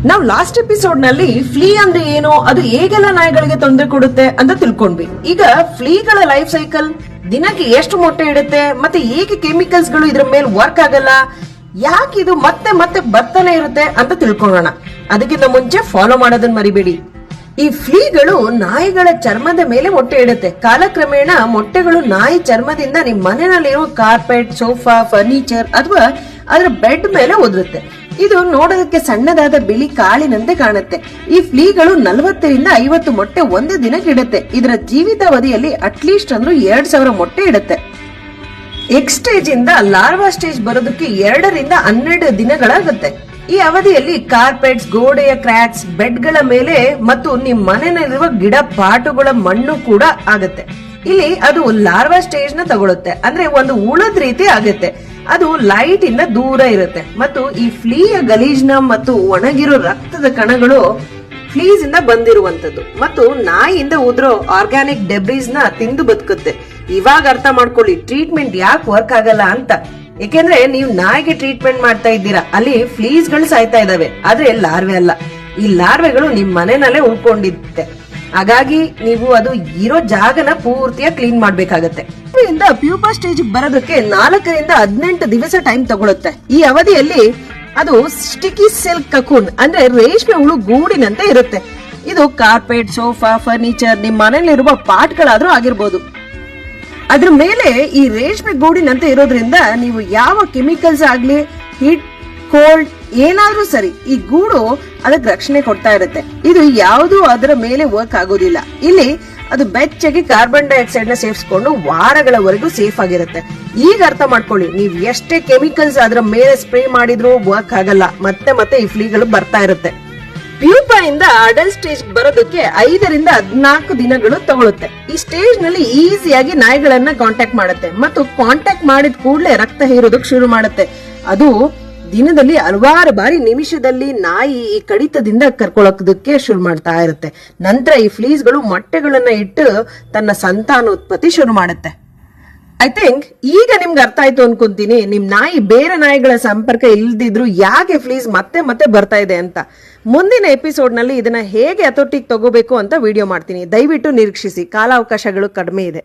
ನಾವು last episode ನಲ್ಲಿ flee ಅಂದ್ರೆ ಏನು, ಅದು ಹೇಗೆಲ್ಲ ನಾಯಿಗಳಿಗೆ ತೊಂದರೆ ಕೊಡುತ್ತೆ ಅಂತ ತಿಳ್ಕೊಂಡ್ವಿ. ಈಗ ಫ್ಲೀಗಳ ಲೈಫ್ ಸೈಕಲ್, ದಿನಕ್ಕೆ ಎಷ್ಟು ಮೊಟ್ಟೆ ಇಡುತ್ತೆ, ಮತ್ತೆ ಹೇಗೆ ಕೆಮಿಕಲ್ಸ್ ಗಳು ಇದ್ರ ಮೇಲೆ ವರ್ಕ್ ಆಗಲ್ಲ, ಯಾಕೆ ಇದು ಮತ್ತೆ ಮತ್ತೆ ಬರ್ತಾನೆ ಇರುತ್ತೆ ಅಂತ ತಿಳ್ಕೊಳ್ಳೋಣ. ಅದಕ್ಕಿಂತ ಮುಂಚೆ ಫಾಲೋ ಮಾಡೋದನ್ನ ಮರಿಬೇಡಿ. ಈ ಫ್ಲೀಗಳು ನಾಯಿಗಳ ಚರ್ಮದ ಮೇಲೆ ಮೊಟ್ಟೆ ಇಡುತ್ತೆ. ಕಾಲಕ್ರಮೇಣ ಮೊಟ್ಟೆಗಳು ನಾಯಿ ಚರ್ಮದಿಂದ ನಿಮ್ ಮನೆಯಲ್ಲಿರೋ ಕಾರ್ಪೆಟ್, ಸೋಫಾ, ಫರ್ನಿಚರ್ ಅಥವಾ ಅದರ ಬೆಡ್ ಮೇಲೆ ಒದರುತ್ತೆ. ಇದು ನೋಡೋದಕ್ಕೆ ಸಣ್ಣದಾದ ಬಿಳಿ ಕಾಳಿನಂತೆ ಕಾಣುತ್ತೆ. ಈ ಫ್ಲೀಗಳು 40 ರಿಂದ 50 ಮೊಟ್ಟೆ ಒಂದೇ ದಿನಕ್ಕೆ ಇಡುತ್ತೆ. ಇದರ ಜೀವಿತಾವಧಿಯಲ್ಲಿ ಅಟ್ಲೀಸ್ಟ್ ಅಂದ್ರೂ 2000 ಮೊಟ್ಟೆ ಇಡುತ್ತೆ. ಎಗ್ ಸ್ಟೇಜ್ ಇಂದ ಲಾರ್ವಾ ಸ್ಟೇಜ್ ಬರೋದಕ್ಕೆ 2 ರಿಂದ 12 ದಿನಗಳಾಗುತ್ತೆ. ಈ ಅವಧಿಯಲ್ಲಿ ಕಾರ್ಪೆಟ್ಸ್, ಗೋಡೆಯ ಕ್ರ್ಯಾಕ್ಸ್, ಬೆಡ್ ಗಳ ಮೇಲೆ ಮತ್ತು ನಿಮ್ ಮನೆಯಲ್ಲಿರುವ ಗಿಡ ಪಾಟುಗಳ ಮಣ್ಣು ಕೂಡ ಆಗುತ್ತೆ. ಇಲ್ಲಿ ಅದು ಲಾರ್ವಾ ಸ್ಟೇಜ್ ನ ತಗೊಳುತ್ತೆ, ಅಂದ್ರೆ ಒಂದು ಉಳದ ರೀತಿ ಆಗುತ್ತೆ. ಅದು ಲೈಟ್ ಇಂದ ದೂರ ಇರುತ್ತೆ ಮತ್ತು ಈ ಫ್ಲೀಯ ಗಲೀಜ್ನ ಮತ್ತು ಒಣಗಿರೋ ರಕ್ತದ ಕಣಗಳು ಫ್ಲೀಸ್ ಇಂದ ಬಂದಿರುವಂತದ್ದು ಮತ್ತು ನಾಯಿಯಿಂದ ಉದ್ರೋ ಆರ್ಗ್ಯಾನಿಕ್ ಡೆಬ್ರೀಸ್ ನ ತಿಂದು ಬದುಕುತ್ತೆ. ಇವಾಗ ಅರ್ಥ ಮಾಡ್ಕೊಳ್ಳಿ ಟ್ರೀಟ್ಮೆಂಟ್ ಯಾಕೆ ವರ್ಕ್ ಆಗಲ್ಲ ಅಂತ. ಯಾಕೆಂದ್ರೆ ನೀವು ನಾಯಿಗೆ ಟ್ರೀಟ್ಮೆಂಟ್ ಮಾಡ್ತಾ ಇದ್ದೀರಾ, ಅಲ್ಲಿ ಫ್ಲೀಸ್ ಗಳು ಸಾಯ್ತಾ ಇದಾವೆ, ಆದ್ರೆ ಲಾರ್ವೆ ಅಲ್ಲ. ಈ ಲಾರ್ವೆಗಳು ನಿಮ್ ಮನೆಯಲ್ಲೇ ಉಳ್ಕೊಂಡಿರುತ್ತೆ. ಹಾಗಾಗಿ ನೀವು ಅದು ಇರೋ ಜಾಗನ ಪೂರ್ತಿಯಾಗಿ ಕ್ಲೀನ್ ಮಾಡ್ಬೇಕಾಗತ್ತೆ. ಪ್ಯೂಪಾ ಸ್ಟೇಜ್ ಬರೋದಕ್ಕೆ 4 ರಿಂದ 18 ದಿವಸ ಟೈಮ್ ತಗೊಳುತ್ತೆ. ಈ ಅವಧಿಯಲ್ಲಿ ಅದು ಸ್ಟಿಕಿ ಸಿಲ್ಕ್ ಕಕೂನ್ ಅಂದ್ರೆ ರೇಷ್ಮೆ ಹುಳು ಗೂಡಿನಂತೆ ಇರುತ್ತೆ. ಇದು ಕಾರ್ಪೆಟ್, ಸೋಫಾ, ಫರ್ನಿಚರ್, ನಿಮ್ ಮನೆಯಲ್ಲಿರುವ ಪಾಟ್ಗಳಾದ್ರೂ ಆಗಿರ್ಬೋದು. ಅದ್ರ ಮೇಲೆ ಈ ರೇಷ್ಮೆ ಗೂಡಿನಂತೆ ಇರೋದ್ರಿಂದ ನೀವು ಯಾವ ಕೆಮಿಕಲ್ಸ್ ಆಗ್ಲಿ, ಹೀಟ್, ಕೋಲ್ಡ್ ಏನಾದ್ರೂ ಸರಿ, ಈ ಗೂಡು ಅದಕ್ಕೆ ರಕ್ಷಣೆ ಕೊಡ್ತಾ ಇರುತ್ತೆ. ಇದು ಯಾವುದು ಅದರ ಮೇಲೆ ವರ್ಕ್ ಆಗೋದಿಲ್ಲ. ಇಲ್ಲಿ ಅದು ಬೆಚ್ಚಗೆ ಕಾರ್ಬನ್ ಡೈಆಕ್ಸೈಡ್ ನ ಸೇರಿಸಿಕೊಂಡು ವಾರಗಳವರೆಗೂ ಸೇಫ್ ಆಗಿರುತ್ತೆ. ಈಗ ಅರ್ಥ ಮಾಡ್ಕೊಳ್ಳಿ, ನೀವು ಎಷ್ಟೇ ಕೆಮಿಕಲ್ಸ್ ಅದರ ಮೇಲೆ ಸ್ಪ್ರೇ ಮಾಡಿದ್ರು ವರ್ಕ್ ಆಗಲ್ಲ. ಮತ್ತೆ ಮತ್ತೆ ಈ ಫ್ಲೀಗಳು ಬರ್ತಾ ಇರುತ್ತೆ. ಪ್ಯೂಪಾ ಇಂದ ಅಡಲ್ಟ್ ಸ್ಟೇಜ್ ಬರೋದಕ್ಕೆ 5 ರಿಂದ 14 ದಿನಗಳು ತಗೊಳುತ್ತೆ. ಈ ಸ್ಟೇಜ್ ನಲ್ಲಿ ಈಸಿಯಾಗಿ ನಾಯಿಗಳನ್ನ ಕಾಂಟ್ಯಾಕ್ಟ್ ಮಾಡುತ್ತೆ ಮತ್ತು ಕಾಂಟ್ಯಾಕ್ಟ್ ಮಾಡಿದ ಕೂಡಲೇ ರಕ್ತ ಹೀರೋದಕ್ಕೆ ಶುರು ಮಾಡುತ್ತೆ. ಅದು ದಿನದಲ್ಲಿ ಹಲವಾರು ಬಾರಿ ನಿಮಿಷದಲ್ಲಿ ನಾಯಿ ಈ ಕಡಿತದಿಂದ ಕರ್ಕೊಳ್ಳೋದಕ್ಕೆ ಶುರು ಮಾಡ್ತಾ ಇರುತ್ತೆ. ನಂತರ ಈ ಫ್ಲೀಸ್ ಗಳು ಮೊಟ್ಟೆಗಳನ್ನ ಇಟ್ಟು ತನ್ನ ಸಂತಾನೋತ್ಪತ್ತಿ ಶುರು ಮಾಡುತ್ತೆ. ಐ ಥಿಂಕ್ ಈಗ ನಿಮ್ಗೆ ಅರ್ಥ ಆಯ್ತು ಅನ್ಕೊಂತೀನಿ, ನಿಮ್ ನಾಯಿ ಬೇರೆ ನಾಯಿಗಳ ಸಂಪರ್ಕ ಇಲ್ದಿದ್ರು ಯಾಕೆ ಫ್ಲೀಸ್ ಮತ್ತೆ ಮತ್ತೆ ಬರ್ತಾ ಇದೆ ಅಂತ. ಮುಂದಿನ ಎಪಿಸೋಡ್ ನಲ್ಲಿ ಇದನ್ನ ಹೇಗೆ ಹತೋಟಿಗೆ ತಗೋಬೇಕು ಅಂತ ವಿಡಿಯೋ ಮಾಡ್ತೀನಿ. ದಯವಿಟ್ಟು ನಿರೀಕ್ಷಿಸಿ, ಕಾಲಾವಕಾಶಗಳು ಕಡಿಮೆ ಇದೆ.